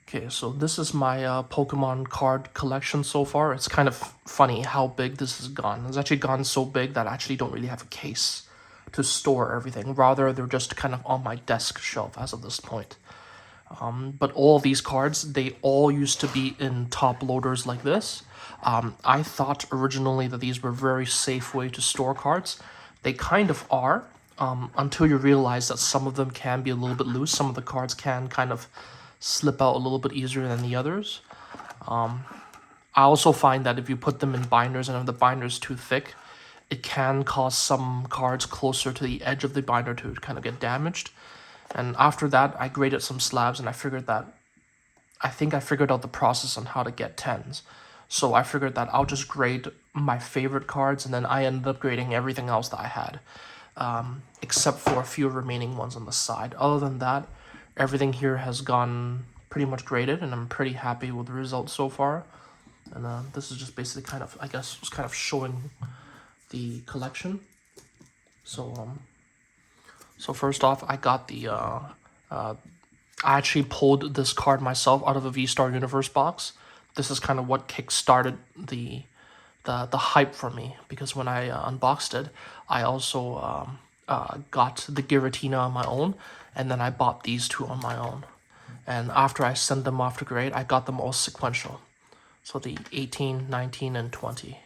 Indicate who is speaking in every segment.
Speaker 1: Okay, so this is my Pokemon card collection so far. It's kind of funny how big this has gone. It's actually gone so big that I actually don't really have a case to store everything. Rather, they're just kind of on my desk shelf as of this point. But all these cards, they all used to be in top loaders like this. I thought originally that these were a very safe way to store cards. They kind of are, until you realize that some of them can be a little bit loose. Some of the cards can kind of slip out a little bit easier than the others. I also find that if you put them in binders and if the binder is too thick, it can cause some cards closer to the edge of the binder to kind of get damaged. And after that, I graded some slabs and I figured that I think I figured out the process on how to get 10s. So I figured that I'll just grade my favorite cards, and then I ended up grading everything else that I had, except for a few remaining ones on the side. Other than that, everything here has gone pretty much graded, and I'm pretty happy with the results so far. And this is just basically kind of, I guess, just kind of showing the collection. So first off, I got the I actually pulled this card myself out of a V-Star Universe box. This is kind of what kick-started the hype for me, because when I unboxed it, I also got the Giratina on my own, and then I bought these two on my own. And after I sent them off to grade, I got them all sequential. So the 18, 19, and 20.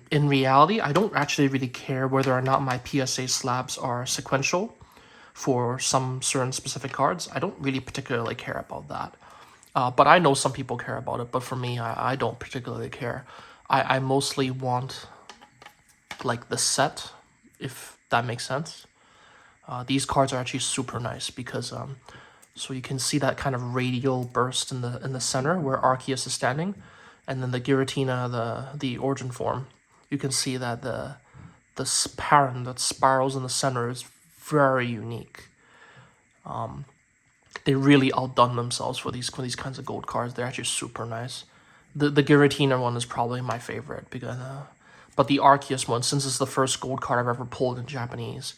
Speaker 1: In reality, I don't actually really care whether or not my PSA slabs are sequential for some certain specific cards. I don't really particularly care about that. But I know some people care about it, but for me, I don't particularly care. I mostly want, like, the set, if that makes sense. These cards are actually super nice because, so you can see that kind of radial burst in the center where Arceus is standing, and then the Giratina, the origin form. You can see that the pattern that spirals in the center is very unique. They really outdone themselves for these kinds of gold cards. They're actually super nice. The Giratina one is probably my favorite because, but the Arceus one, since it's the first gold card I've ever pulled in Japanese,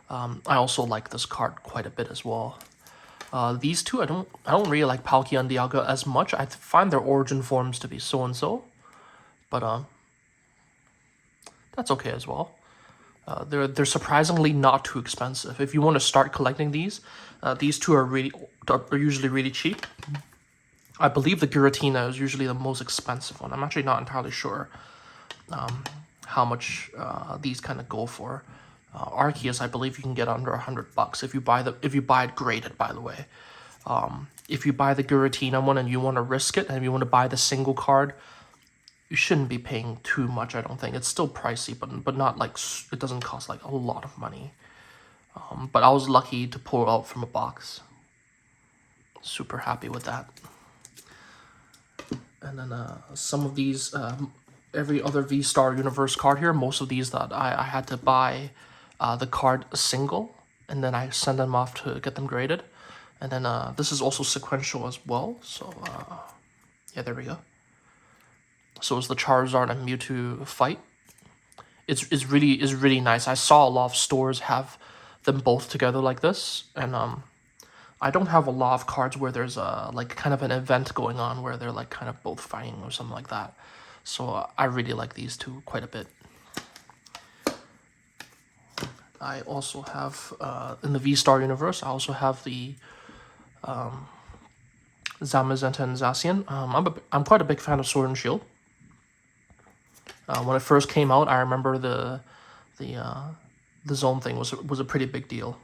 Speaker 1: I also like this card quite a bit as well. These two, I don't really like Palkia and Dialga as much. I find their origin forms to be so and so, but that's okay as well. They're surprisingly not too expensive. If you want to start collecting these two are usually really cheap. I believe the Giratina is usually the most expensive one. I'm actually not entirely sure how much these kind of go for. Arceus, I believe you can get under $100 if you buy it graded. By the way, if you buy the Giratina one and you want to risk it, and you want to buy the single card, you shouldn't be paying too much. I don't think it's still pricey, but not like it doesn't cost like a lot of money. But I was lucky to pull it out from a box. Super happy with that. And then some of these, every other V-Star Universe card here, most of these that I had to buy the card single, and then I send them off to get them graded. And then this is also sequential as well, so yeah, there we go. So it's the Charizard and Mewtwo fight. It's really nice. I saw a lot of stores have them both together like this, and I don't have a lot of cards where there's like kind of an event going on where they're like kind of both fighting or something like that. So I really like these two quite a bit. I also have in the V-Star universe, I also have the Zamazenta and Zacian. I'm quite a big fan of Sword and Shield. When it first came out, I remember the zone thing was a pretty big deal.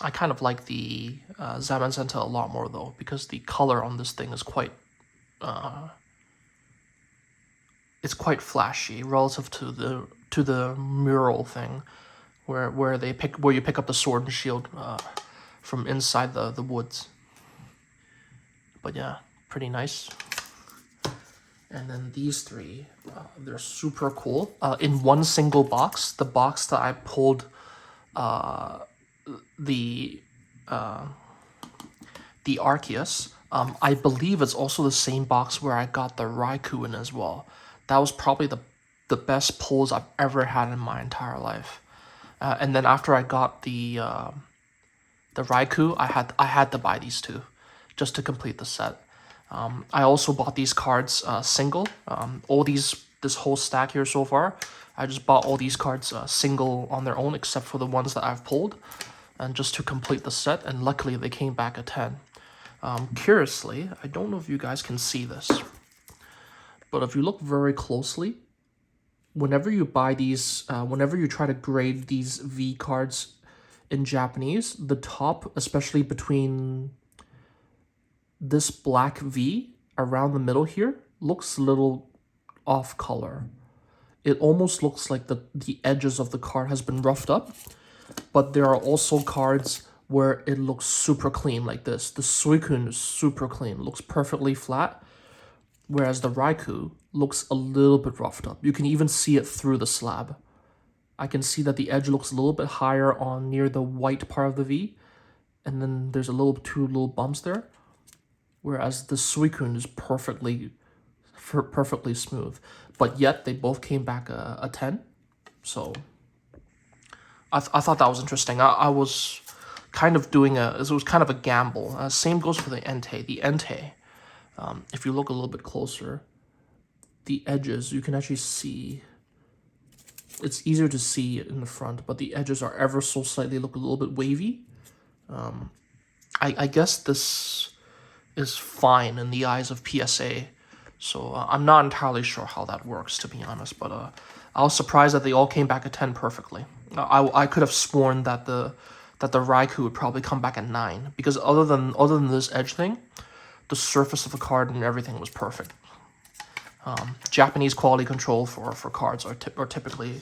Speaker 1: I kind of like the Zamazenta a lot more though, because the color on this thing is quite it's quite flashy relative to the mural thing, where you pick up the Sword and Shield from inside the woods. But yeah, pretty nice. And then these three, they're super cool. In one single box, the box that I pulled the Arceus, I believe it's also the same box where I got the Raikou in as well. That was probably the best pulls I've ever had in my entire life. And then after I got the The Raikou, I had to buy these two just to complete the set. I also bought these cards single. This whole stack here so far, I just bought all these cards single on their own, except for the ones that I've pulled, and just to complete the set. And luckily, they came back a 10. Curiously, I don't know if you guys can see this, but if you look very closely, whenever you buy these, whenever you try to grade these V cards in Japanese, the top, especially between this black V around the middle here, looks a little off color. It almost looks like the edges of the card has been roughed up, but there are also cards where it looks super clean like this. The Suicune is super clean, looks perfectly flat, whereas the Raikou looks a little bit roughed up. You can even see it through the slab. I can see that the edge looks a little bit higher on near the white part of the V, and then there's two little bumps there, whereas the Suicune is perfectly smooth. But yet they both came back a 10, so I thought that was interesting. I was kind of doing it was kind of a gamble. Same goes for the Entei. The Entei, if you look a little bit closer, the edges, you can actually see, it's easier to see in the front, but the edges are ever so slightly look a little bit wavy. I guess this is fine in the eyes of PSA, so I'm not entirely sure how that works, to be honest, but I was surprised that they all came back at 10 perfectly. I could have sworn that the Raikou would probably come back at 9, because other than this edge thing, the surface of the card and everything was perfect. Japanese quality control for cards are typically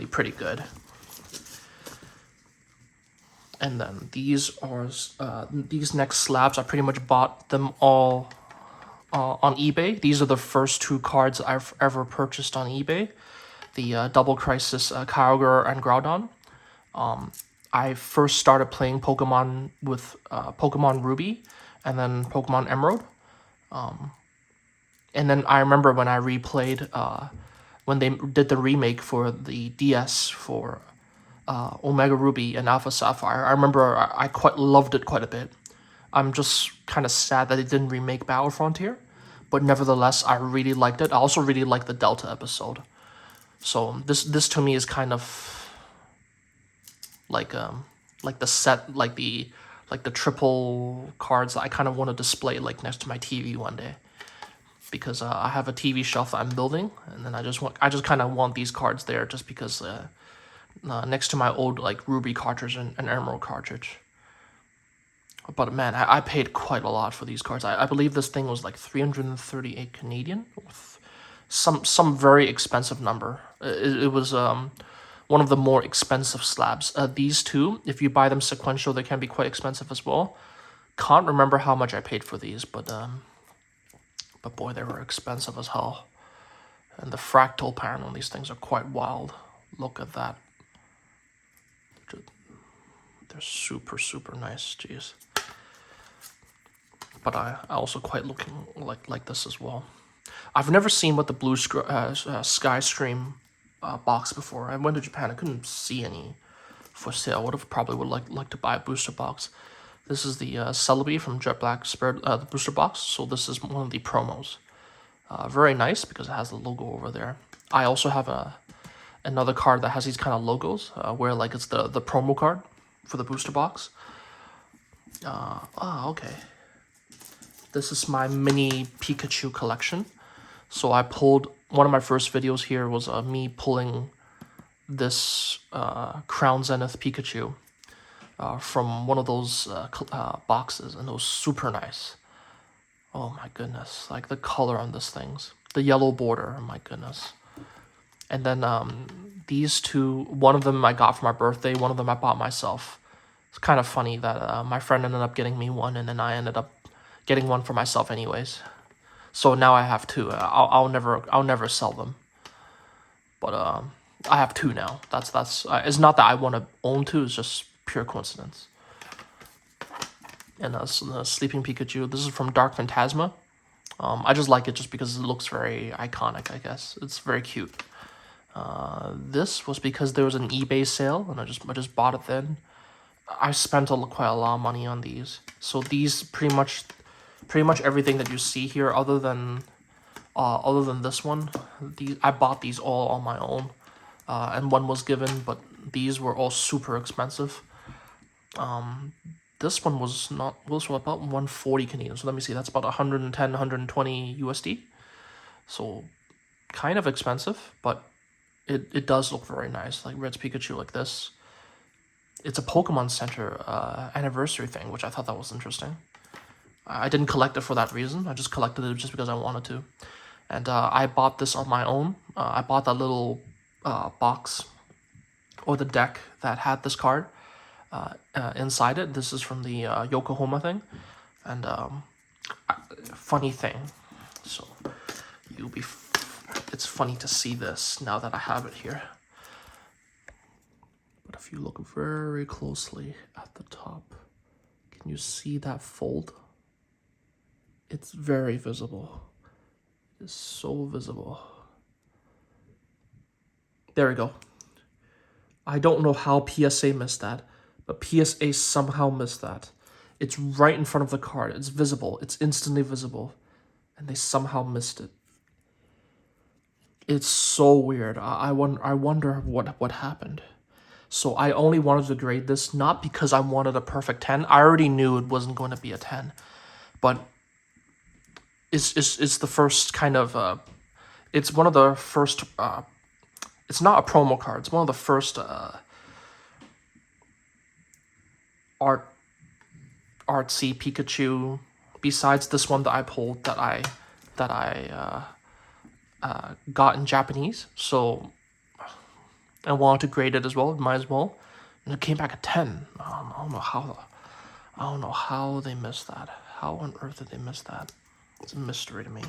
Speaker 1: pretty good. And then these next slabs, I pretty much bought them all on eBay. These are the first two cards I've ever purchased on eBay. The Double Crisis Kyogre and Groudon. I first started playing Pokemon with Pokemon Ruby and then Pokemon Emerald. And then I remember when I replayed, when they did the remake for the DS for Omega Ruby and Alpha Sapphire, I remember I quite loved it quite a bit. I'm just kind of sad that they didn't remake Battle Frontier, but nevertheless, I really liked it. I also really liked the Delta episode. So this to me is kind of like the set, like the triple cards that I kind of want to display like next to my TV one day, because I have a TV shelf that I'm building, and then I just kind of want these cards there just because next to my old like Ruby cartridge and Emerald cartridge. But man, I paid quite a lot for these cards. I believe this thing was like 338 Canadian, with some very expensive number. It was one of the more expensive slabs. These two, if you buy them sequential, they can be quite expensive as well. Can't remember how much I paid for these, but boy, they were expensive as hell. And the fractal pattern on these things are quite wild. Look at that. They're super, super nice, jeez. But I also quite looking like this as well. I've never seen what the Blue Sky Stream box before. I went to Japan, I couldn't see any for sale. Would like to buy a booster box. This is the Celebi from Jet Black Spirit, the booster box. So this is one of the promos. Very nice because it has the logo over there. I also have another card that has these kind of logos, where like it's the promo card for the booster box. Okay. This is my mini Pikachu collection. So I pulled, one of my first videos here was me pulling this Crown Zenith Pikachu from one of those boxes, and it was super nice. Oh my goodness, like the color on this thing's, the yellow border, oh my goodness. And then these two, one of them I got for my birthday, one of them I bought myself. It's kind of funny that my friend ended up getting me one, and then I ended up getting one for myself anyways. So now I have two. I'll never sell them. But I have two now. That's it's not that I want to own two. It's just pure coincidence. And Sleeping Pikachu. This is from Dark Phantasma. I just like it just because it looks very iconic, I guess. It's very cute. This was because there was an eBay sale, and I just bought it then. I spent quite a lot of money on these. So these pretty much everything that you see here, other than this one, I bought these all on my own, and one was given, but these were all super expensive. This one was not, was about 140 Canadian. So let me see, that's about 110, 120 USD. So kind of expensive, but it does look very nice. Like Red's Pikachu like this. It's a Pokemon Center anniversary thing, which I thought that was interesting. I didn't collect it for that reason. I just collected it just because I wanted to. And I bought this on my own. I bought that little box or the deck that had this card inside it. This is from the Yokohama thing. And funny thing. So it's funny to see this now that I have it here. But if you look very closely at the top, can you see that fold? It's very visible. It's so visible. There we go. I don't know how PSA missed that, but PSA somehow missed that. It's right in front of the card. It's visible. It's instantly visible. And they somehow missed it. It's so weird. I wonder what happened. So I only wanted to grade this not because I wanted a perfect 10. I already knew it wasn't going to be a 10. But it's the first kind of it's one of the first it's not a promo card. It's one of the first artsy Pikachu besides this one that I pulled that I got in Japanese. So I wanted to grade it as well. Might as well. And it came back a 10. I don't know how they missed that. How on earth did they miss that? It's a mystery to me.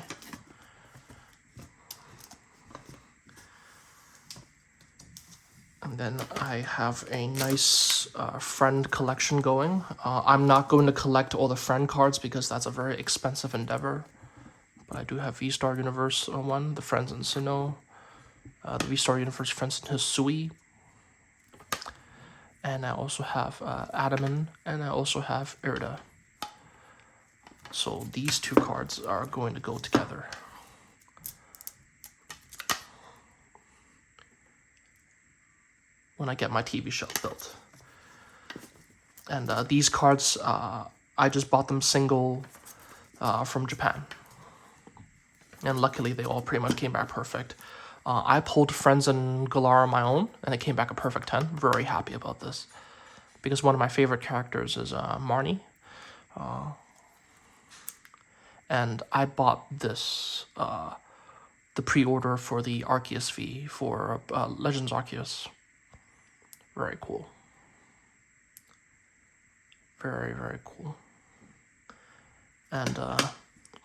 Speaker 1: And then I have a nice friend collection going. I'm not going to collect all the friend cards because that's a very expensive endeavor. But I do have V-Star Universe one, the Friends in Sinnoh, the V-Star Universe Friends in Hisui. And I also have Adaman, and I also have Irida. So these two cards are going to go together. When I get my TV shelf built. And these cards, I just bought them single from Japan. And luckily, they all pretty much came back perfect. I pulled Friends and Galar on my own, and it came back a perfect 10. Very happy about this. Because one of my favorite characters is Marnie. And I bought this, the pre-order for the Arceus V for Legends Arceus. Very cool. Very, very cool. And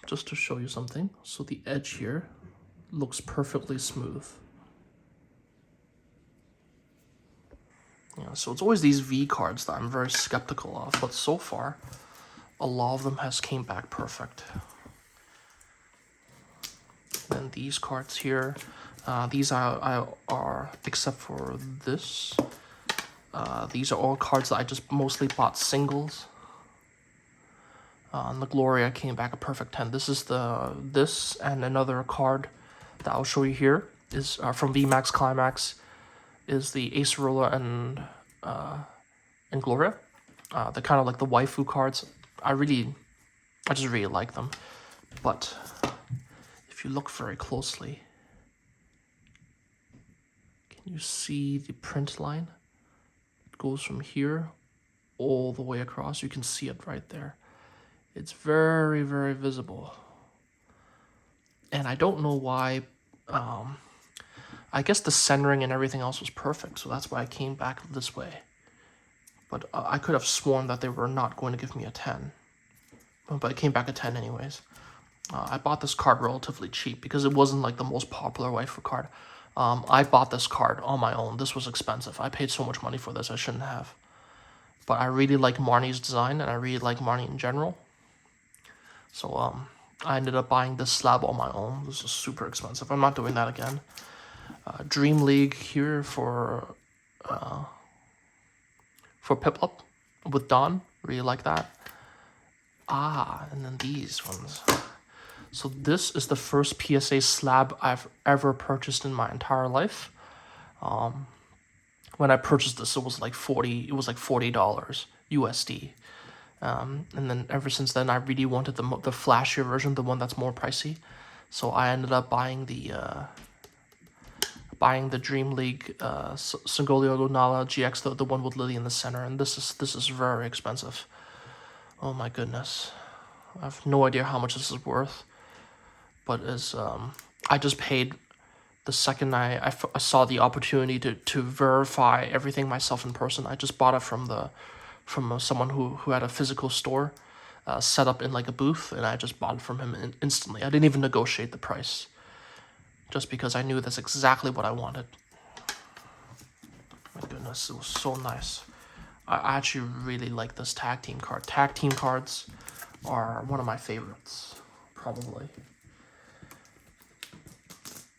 Speaker 1: just to show you something, so the edge here looks perfectly smooth. Yeah, so it's always these V cards that I'm very skeptical of, but so far, a lot of them has came back perfect. Then these cards here, these are except for this, these are all cards that I just mostly bought singles. And the Gloria came back a perfect 10. This is this and another card that I'll show you here is from VMAX Climax, is the Acerola and Gloria. They're kind of like the waifu cards. I just really like them. But if you look very closely, can you see the print line? It goes from here all the way across. You can see it right there. It's very, very visible. And I don't know why. I guess the centering and everything else was perfect, so that's why I came back this way. But I could have sworn that they were not going to give me a 10. But it came back a 10 anyways. I bought this card relatively cheap because it wasn't like the most popular waifu card. I bought this card on my own. This was expensive. I paid so much money for this, I shouldn't have. But I really like Marnie's design, and I really like Marnie in general. So I ended up buying this slab on my own. This is super expensive. I'm not doing that again. Dream League here for Piplup. with Dawn. Really like that. Ah, and then these ones. So this is the first PSA slab I've ever purchased in my entire life. When I purchased this, it was like $40 USD. And then ever since then, I really wanted the flashier version, the one that's more pricey. So I ended up buying the Dream League Singolio Lunala GX, the one with Lily in the center, and this is very expensive. Oh my goodness, I have no idea how much this is worth, but I just paid the second I saw the opportunity to verify everything myself in person. I just bought it from someone who had a physical store set up in like a booth, and I just bought it from him instantly. I didn't even negotiate the price, just because I knew that's exactly what I wanted. My goodness, it was so nice. I actually really like this tag team card. Tag team cards are one of my favorites, probably.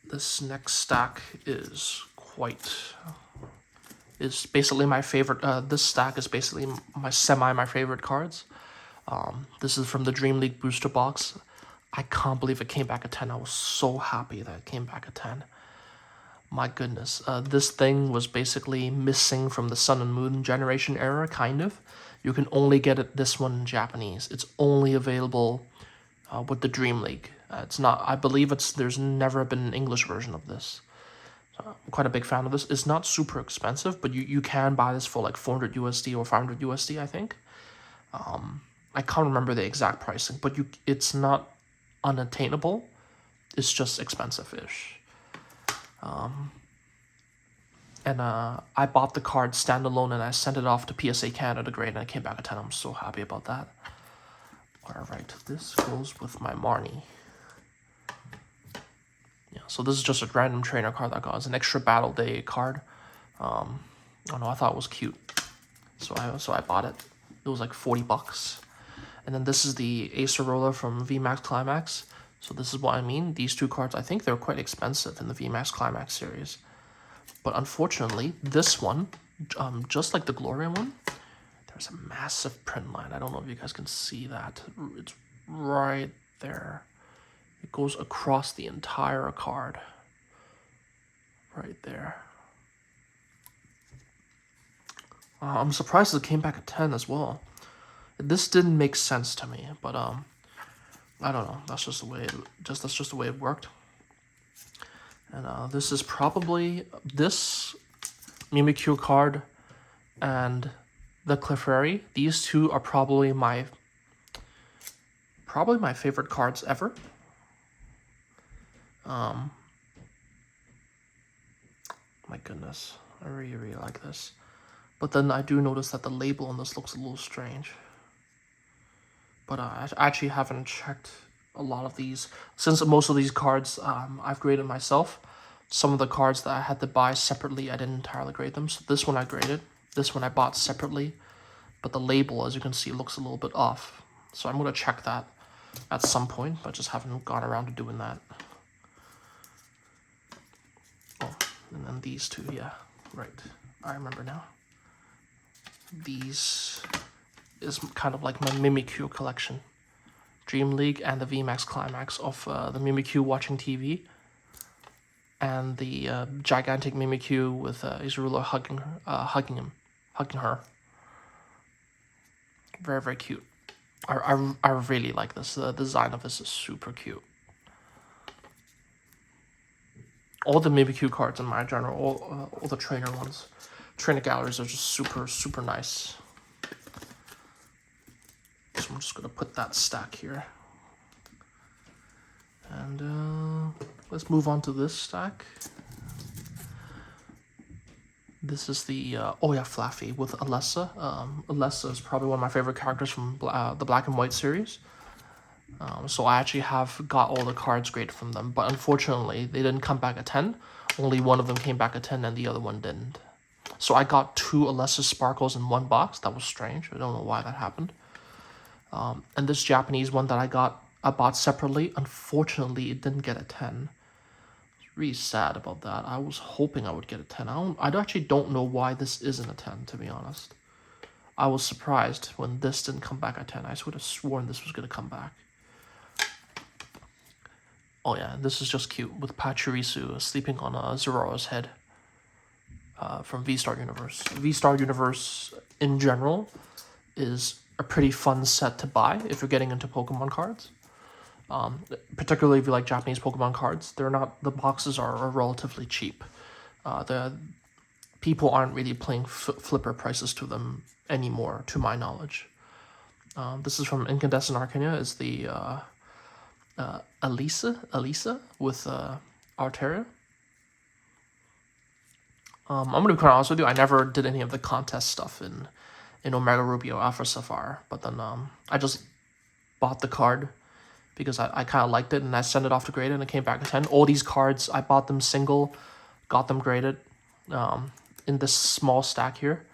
Speaker 1: This next stack is basically my favorite. This stack is basically my favorite cards. This is from the Dream League booster box. I can't believe it came back at 10. I was so happy that it came back at 10. My goodness, this thing was basically missing from the Sun and Moon generation era, kind of. You can only get this one in Japanese. It's only available with the Dream League. It's not. I believe there's never been an English version of this. So I'm quite a big fan of this. It's not super expensive, but you can buy this for like 400 USD or 500 USD, I think. I can't remember the exact pricing, but it's not unattainable. It's just expensive-ish. And I bought the card standalone and I sent it off to PSA Canada to grade, and it came back at 10. I'm so happy about that. Alright, this goes with my Marnie. Yeah, so this is just a random trainer card that I got. It's an extra Battle Day card. I don't know, I thought it was cute. So I bought it. It was like $40. And then this is the Acerola from VMAX Climax. So this is what I mean. These two cards, I think they're quite expensive in the VMAX Climax series. But unfortunately, this one, just like the Gloria one, there's a massive print line. I don't know if you guys can see that. It's right there. It goes across the entire card. Right there. I'm surprised it came back at 10 as well. This didn't make sense to me, but I don't know. That's just the way it worked. And this is probably this Mimikyu card and the Clefairy. These two are probably my favorite cards ever. My goodness, I really like this. But then I do notice that the label on this looks a little strange. But I actually haven't checked a lot of these. Since most of these cards I've graded myself, some of the cards that I had to buy separately, I didn't entirely grade them. So this one I graded. This one I bought separately. But the label, as you can see, looks a little bit off. So I'm going to check that at some point, but just haven't gone around to doing that. Oh, and then these two, yeah. Right. I remember now. These is kind of like my Mimikyu collection. Dream League and the VMAX Climax of the Mimikyu watching TV. And the gigantic Mimikyu with Izurula hugging her. Very, very cute. I really like this. The design of this is super cute. All the Mimikyu cards in my general, all the trainer ones, trainer galleries are just super, super nice. So I'm just gonna put that stack here. And let's move on to this stack. This is the Oya Flaffy with Alessa. Alessa is probably one of my favorite characters from the Black and White series. So I actually have got all the cards graded from them, but unfortunately they didn't come back at 10. Only one of them came back at 10 and the other one didn't. So I got 2 Alessa Sparkles in one box. That was strange. I don't know why that happened. And this Japanese one that I bought separately, unfortunately it didn't get a 10. Really sad about that. I was hoping I would get a 10. I actually don't know why this isn't a 10, to be honest. I was surprised when this didn't come back at 10. I would have sworn this was going to come back. Oh yeah, this is just cute with Pachirisu sleeping on Zoroark's head from V-Star Universe. V-Star Universe in general is a pretty fun set to buy if you're getting into Pokemon cards. Particularly if you like Japanese Pokemon cards. The boxes are relatively cheap. The people aren't really paying flipper prices to them anymore, to my knowledge. This is from Incandescent Arcana. Is the Elisa with Altaria. I'm gonna be quite honest with you. I never did any of the contest stuff in Omega Ruby or Alpha Sapphire, but then I just bought the card because I kind of liked it, and I sent it off to graded, and it came back at 10. All these cards, I bought them single, got them graded in this small stack here.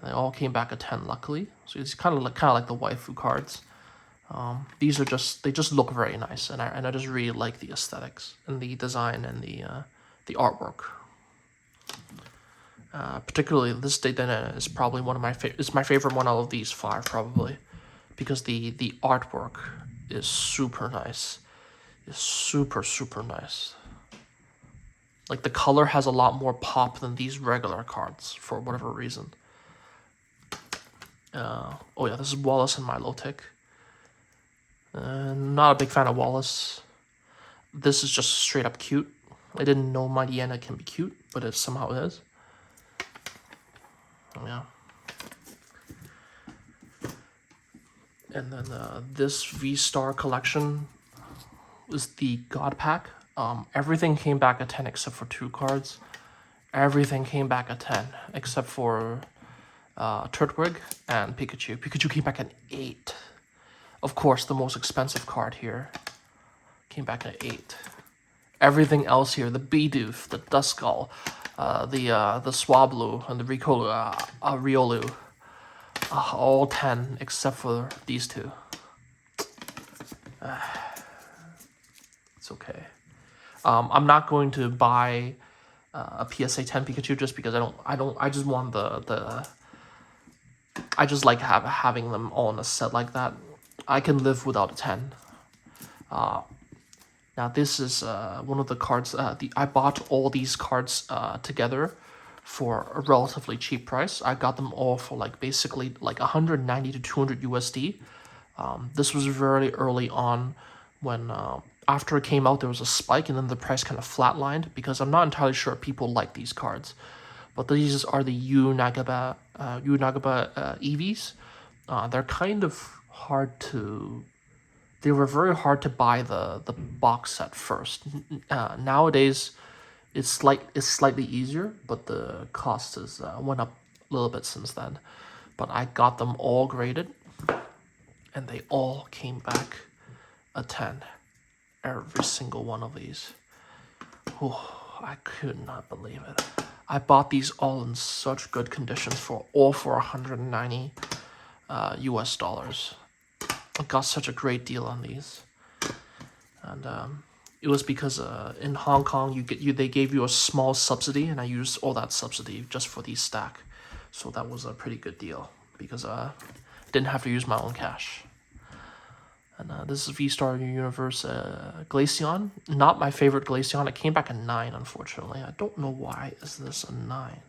Speaker 1: They all came back at 10, luckily. So it's kind of like the waifu cards. These are they just look very nice, and I just really like the aesthetics and the design and the artwork. Particularly this Dedenne is probably one of my my favorite one out of these 5 probably, because the artwork is super nice. It's super nice. Like the color has a lot more pop than these regular cards for whatever reason. Oh yeah, this is Wallace and Milotic. Not a big fan of Wallace. This is just straight up cute. I didn't know Mightyena can be cute, but it somehow is. Oh yeah. And then this V-Star collection is the God Pack. Everything came back at 10 except for 2 cards. Everything came back at 10 except for Turtwig and Pikachu. Pikachu came back at 8. Of course, the most expensive card here came back at 8. Everything else here, the Bidoof, the Duskull, the Swablu, and the Riolu, all 10 except for these 2. It's okay. I'm not going to buy a PSA 10 Pikachu just because I just want I just like having them all in a set like that. I can live without a 10. Now this is one of the cards. I bought all these cards together for a relatively cheap price. I got them all for basically 190 to 200 USD. This was very early on when after it came out there was a spike, and then the price kind of flatlined because I'm not entirely sure people like these cards. But these are the Yu Nagaba EVs. They're kind of hard to. They were very hard to buy the box set first. Nowadays, it's slightly easier, but the cost is went up a little bit since then. But I got them all graded, and they all came back a 10. Every single one of these. Oh, I could not believe it. I bought these all in such good conditions for 190 US dollars. I got such a great deal on these, and it was because in Hong Kong they gave you a small subsidy, and I used all that subsidy just for these stack, so that was a pretty good deal because I didn't have to use my own cash. And this is V-Star Universe Glaceon. Not my favorite Glaceon. It came back a 9, unfortunately. I don't know why is this a 9.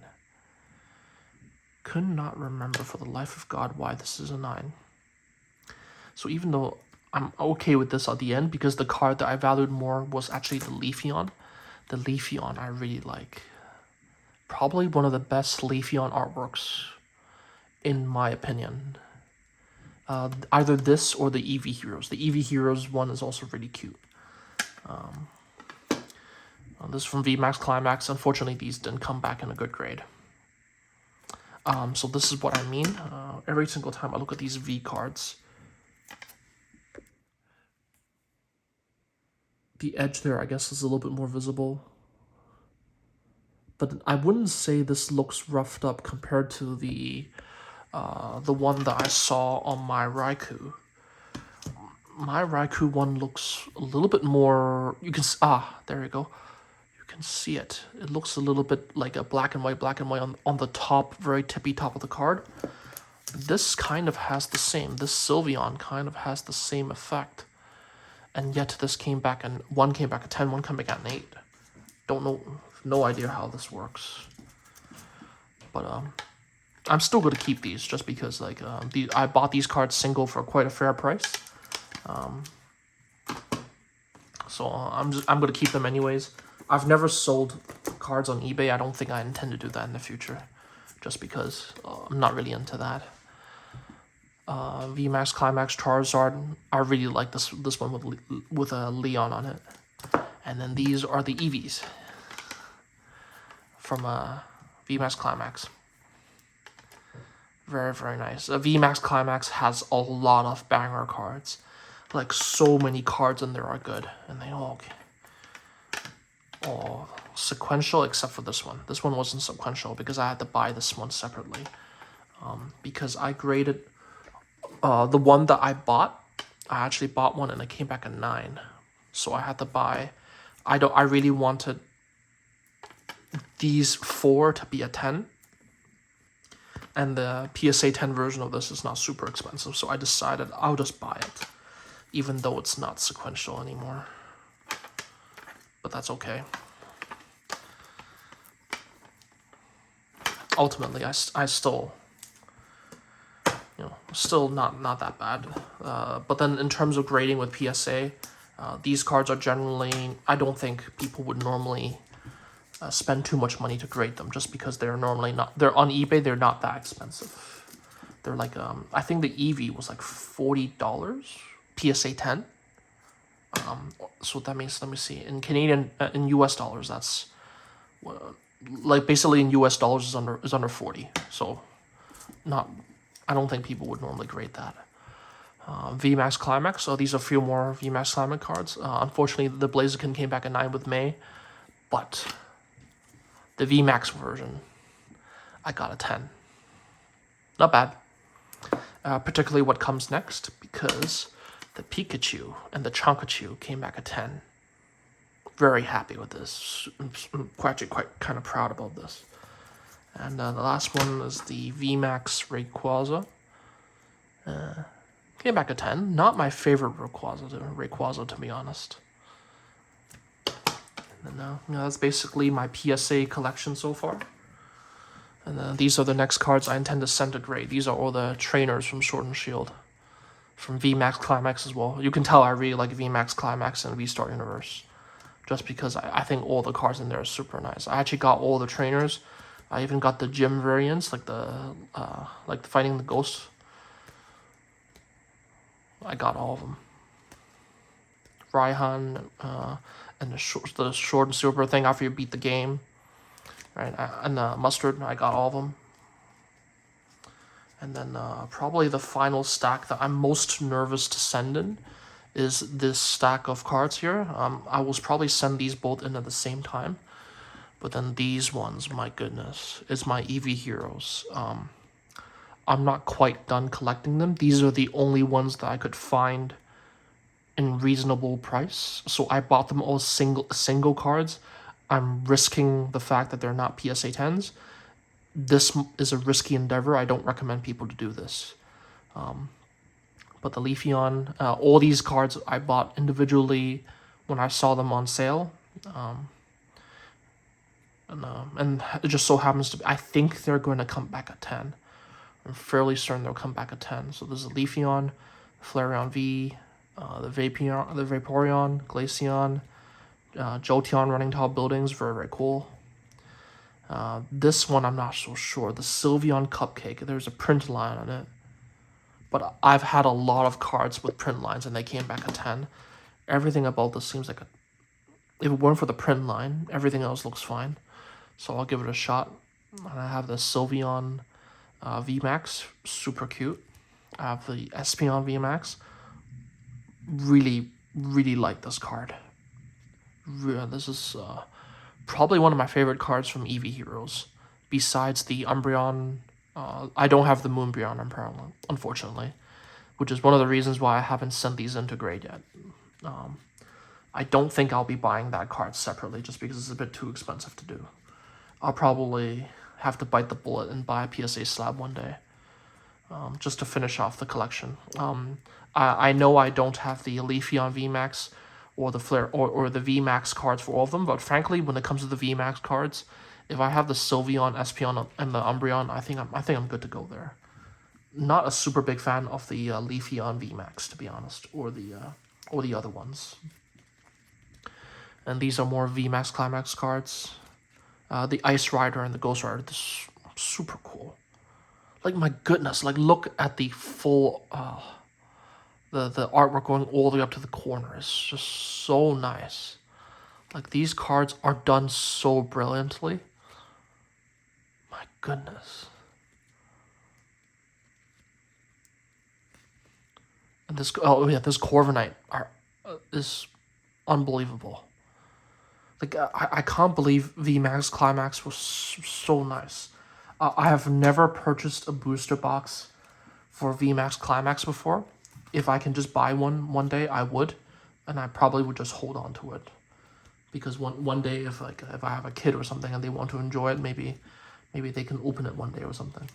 Speaker 1: Could not remember for the life of God why this is a 9. So even though I'm okay with this at the end, because the card that I valued more was actually the Leafeon. The Leafeon I really like. Probably one of the best Leafeon artworks, in my opinion. Either this or the Eevee Heroes. The Eevee Heroes one is also really cute. This is from VMAX Climax. Unfortunately, these didn't come back in a good grade. So this is what I mean. Every single time I look at these V cards, the edge there, I guess, is a little bit more visible. But I wouldn't say this looks roughed up compared to the one that I saw on my Raikou. My Raikou one looks a little bit more. You can there you go. You can see it. It looks a little bit like a black and white on the top, very tippy top of the card. This kind of has the same. This Sylveon kind of has the same effect. And yet this came back and one came back at 10, one came back at an 8. Don't know, no idea how this works. But I'm still gonna keep these just because like I bought these cards single for quite a fair price. So I'm gonna keep them anyways. I've never sold cards on eBay. I don't think I intend to do that in the future, just because I'm not really into that. VMAX Climax Charizard. I really like this one with a Leon on it. And then these are the Eevees from VMAX Climax. Very, very nice. VMAX Climax has a lot of banger cards. Like, so many cards in there are good. And they all sequential except for this one. This one wasn't sequential because I had to buy this one separately. Because I graded the one that I bought. I actually bought one and it came back a 9. So I had to buy. I really wanted these 4 to be a 10. And the PSA 10 version of this is not super expensive, so I decided I'll just buy it, even though it's not sequential anymore. But that's okay. Ultimately, I still, still not that bad. But then in terms of grading with PSA, these cards are generally, I don't think people would normally spend too much money to grade them, just because they're normally not, they're on eBay, they're not that expensive. They're like, I think the Eevee was like $40, PSA 10. So that means, let me see, in Canadian, in US dollars, that's, like basically in US dollars is under 40. So I don't think people would normally grade that. VMAX Climax, so these are a few more VMAX Climax cards. Unfortunately, the Blaziken came back at 9 with May, but the VMAX version, I got a 10. Not bad. Particularly what comes next, because the Pikachu and the Chonkachu came back at 10. Very happy with this. I'm actually quite kind of proud about this. And the last one is the VMAX Rayquaza. Came back at 10. Not my favorite Rayquaza, to be honest. And that's basically my PSA collection so far. And these are the next cards I intend to send to grade. These are all the trainers from Sword and Shield. From VMAX Climax as well. You can tell I really like VMAX Climax and V-Star Universe. Just because I think all the cards in there are super nice. I actually got all the trainers. I even got the gym variants, like the fighting the ghosts. I got all of them. Raihan, and the Sword and Silver thing after you beat the game. Right, and Mustard, I got all of them. And then probably the final stack that I'm most nervous to send in is this stack of cards here. I will probably send these both in at the same time. But then these ones, my goodness, is my Eevee Heroes. I'm not quite done collecting them. These are the only ones that I could find in reasonable price. So I bought them all single cards. I'm risking the fact that they're not PSA 10s. This is a risky endeavor. I don't recommend people to do this. But the Leafeon, all these cards I bought individually when I saw them on sale. And it just so happens to be, I think they're going to come back at 10. I'm fairly certain they'll come back at 10. So there's a Leafeon, Flareon V, the Vaporeon, Glaceon, Jolteon running tall buildings, very, very cool. This one I'm not so sure. The Sylveon Cupcake, there's a print line on it. But I've had a lot of cards with print lines and they came back at 10. Everything about this seems like if it weren't for the print line, everything else looks fine. So I'll give it a shot. And I have the Sylveon VMAX, super cute. I have the Espeon VMAX. Really, really like this card. This is probably one of my favorite cards from Eevee Heroes. Besides the Umbreon, I don't have the Moonbreon Umbreon, unfortunately, which is one of the reasons why I haven't sent these into grade yet. I don't think I'll be buying that card separately just because it's a bit too expensive to do. I'll probably have to bite the bullet and buy a PSA slab one day. just to finish off the collection. I know I don't have the Leafeon VMAX or the Flare or the VMAX cards for all of them, but frankly, when it comes to the VMAX cards, if I have the Sylveon, Espeon, and the Umbreon, I think I'm good to go there. Not a super big fan of the Leafeon VMAX, to be honest, or the other ones. And these are more VMAX Climax cards. The Ice Rider and the Ghost Rider, this is super cool. Like, my goodness, like, look at the full, the artwork going all the way up to the corner. It's just so nice. Like, these cards are done so brilliantly. My goodness. And this, oh yeah, this Corviknight is unbelievable. Like, I can't believe VMAX Climax was so nice. I have never purchased a booster box for VMAX Climax before. If I can just buy one day, I would, and I probably would just hold on to it, because one day if I have a kid or something and they want to enjoy it, maybe they can open it one day or something.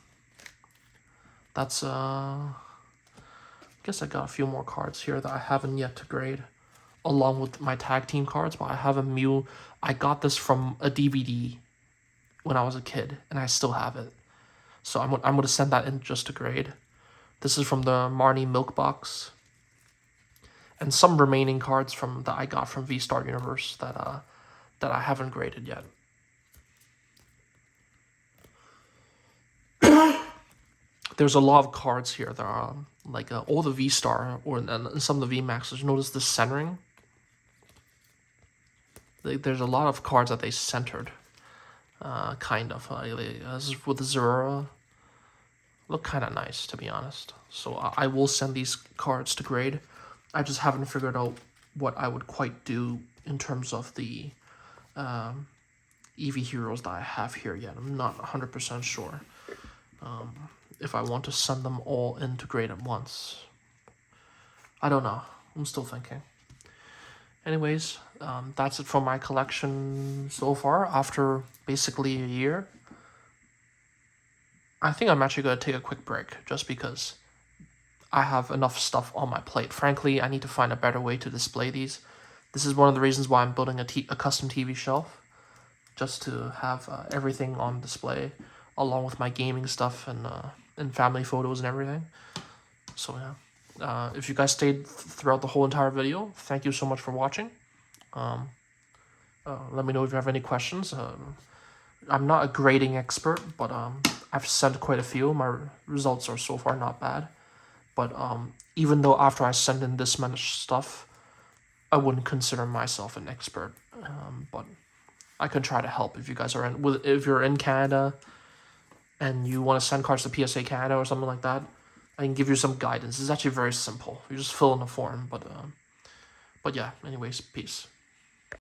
Speaker 1: That's I guess I got a few more cards here that I haven't yet to grade, along with my tag team cards. But I have a Mew. I got this from a DVD when I was a kid, and I still have it. So I'm gonna send that in just to grade. This is from the Marnie Milk Box, and some remaining cards that I got from V-Star Universe that I haven't graded yet. There's a lot of cards here that are like all the V-Star and some of the VMAXs. Notice the centering. There's a lot of cards that they centered. Kind of. With the Zerora, look kind of nice, to be honest. So I will send these cards to grade. I just haven't figured out what I would quite do in terms of the Eevee heroes that I have here yet. I'm not 100% sure if I want to send them all in to grade at once. I don't know. I'm still thinking. Anyways, that's it for my collection so far after basically a year. I think I'm actually going to take a quick break just because I have enough stuff on my plate. Frankly, I need to find a better way to display these. This is one of the reasons why I'm building a custom TV shelf, just to have everything on display, along with my gaming stuff and family photos and everything. So yeah. If you guys stayed throughout the whole entire video, thank you so much for watching. Let me know if you have any questions. I'm not a grading expert, but I've sent quite a few. My results are so far not bad. But even though after I send in this much stuff, I wouldn't consider myself an expert. But I can try to help if you guys are if you're in Canada and you want to send cards to PSA Canada or something like that. I can give you some guidance. It's actually very simple. You just fill in a form, but yeah. Anyways, peace.